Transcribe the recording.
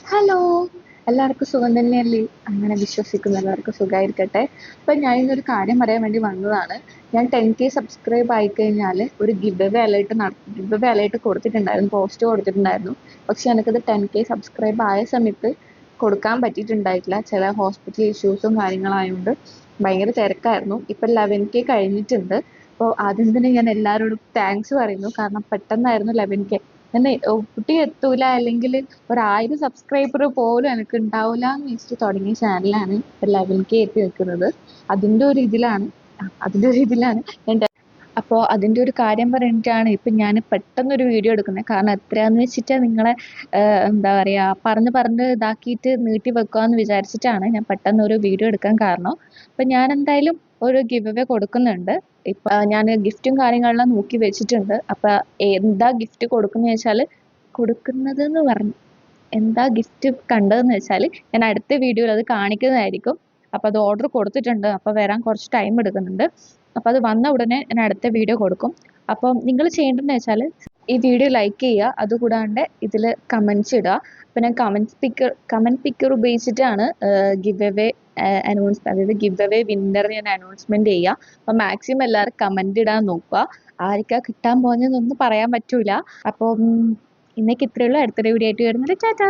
Hello! എല്ലാവർക്കും സുഖം തന്നെയല്ലേ? അങ്ങനെ വിശ്വസിക്കുന്നു. എല്ലാവർക്കും സുഖായിരിക്കട്ടെ. അപ്പം ഞാൻ ഇന്നൊരു കാര്യം പറയാൻ വേണ്ടി വന്നതാണ്. ഞാൻ 10K സബ്സ്ക്രൈബ് ആയിക്കഴിഞ്ഞാല് ഒരു ഗിവ് അവേ അലേർട്ട് കൊടുത്തിട്ടുണ്ടായിരുന്നു. പോസ്റ്റ് കൊടുത്തിട്ടുണ്ടായിരുന്നു. പക്ഷെ എനിക്കത് 10K സബ്സ്ക്രൈബ് ആയ സമയത്ത് കൊടുക്കാൻ പറ്റിയിട്ടുണ്ടായിട്ടില്ല. ചില ഹോസ്പിറ്റൽ ഇഷ്യൂസും കാര്യങ്ങളായോണ്ട് ഭയങ്കര തിരക്കായിരുന്നു. ഇപ്പം 11K കഴിഞ്ഞിട്ടുണ്ട്. അപ്പോൾ ആദ്യം തന്നെ ഞാൻ എല്ലാവരോടും താങ്ക്സ് പറയുന്നു. കാരണം പെട്ടെന്നായിരുന്നു 11K. ഞാൻ ഒട്ടും എത്തൂല അല്ലെങ്കിൽ ഒരു 1000 സബ്സ്ക്രൈബർ പോലും എനിക്ക് ഉണ്ടാവില്ല എന്ന് വെച്ചിട്ട് തുടങ്ങിയ ചാനലാണ് ഇപ്പൊ 11K എത്തി നിൽക്കുന്നത്. അതിന്റെ ഒരു ഇതിലാണ് ഞാൻ അപ്പോൾ അതിന്റെ ഒരു കാര്യം പറഞ്ഞിട്ടാണ് ഇപ്പൊ ഞാൻ പെട്ടെന്നൊരു വീഡിയോ എടുക്കുന്നത്. കാരണം എത്രയാന്ന് വെച്ചിട്ട് നിങ്ങളെ എന്താ പറയാ പറഞ്ഞ് ഇതാക്കിയിട്ട് നീട്ടി വെക്കാന്ന് വിചാരിച്ചിട്ടാണ് ഞാൻ പെട്ടെന്ന് ഒരു വീഡിയോ എടുക്കാൻ കാരണം. അപ്പൊ ഞാൻ എന്തായാലും ഒരു ഗിവ് അവേ കൊടുക്കുന്നുണ്ട്. ഇപ്പൊ ഞാൻ ഗിഫ്റ്റും കാര്യങ്ങളെല്ലാം നോക്കി വെച്ചിട്ടുണ്ട്. അപ്പൊ എന്താ ഗിഫ്റ്റ് കൊടുക്കുന്ന വെച്ചാല് കൊടുക്കുന്നത് എന്ന് പറഞ്ഞു എന്താ ഗിഫ്റ്റ് കണ്ടതെന്ന് വെച്ചാൽ ഞാൻ അടുത്ത വീഡിയോയിൽ അത് കാണിക്കുന്നതായിരിക്കും. അപ്പോൾ അത് ഓർഡർ കൊടുത്തിട്ടുണ്ട്. അപ്പോൾ വരാൻ കുറച്ച് ടൈം എടുക്കുന്നുണ്ട്. അപ്പോൾ അത് വന്ന ഉടനെ ഞാൻ അടുത്ത വീഡിയോ കൊടുക്കും. അപ്പം നിങ്ങൾ ചെയ്യേണ്ടതെന്ന് വെച്ചാൽ ഈ വീഡിയോ ലൈക്ക് ചെയ്യുക. അതുകൂടാണ്ട് ഇതിൽ കമൻറ്റ്സ് ഇടുക. അപ്പോൾ ഞാൻ കമൻറ്റ് പിക്കർ ഉപയോഗിച്ചിട്ടാണ് ഗിവ് അവേ അതായത് ഗിവ് അവേ വിന്നർ ഞാൻ അനൗൺസ്മെന്റ് ചെയ്യുക. അപ്പം മാക്സിമം എല്ലാവരും കമന്റ് ഇടാൻ നോക്കുക. ആർക്കാ കിട്ടാൻ പോകുന്നതെന്നൊന്നും പറയാൻ പറ്റൂല. അപ്പം ഇന്നേക്ക് ഇത്രയേ ഉള്ളൂ. അടുത്തൊരു വീഡിയോ ആയിട്ട് വരുന്നത്. ടാറ്റാ.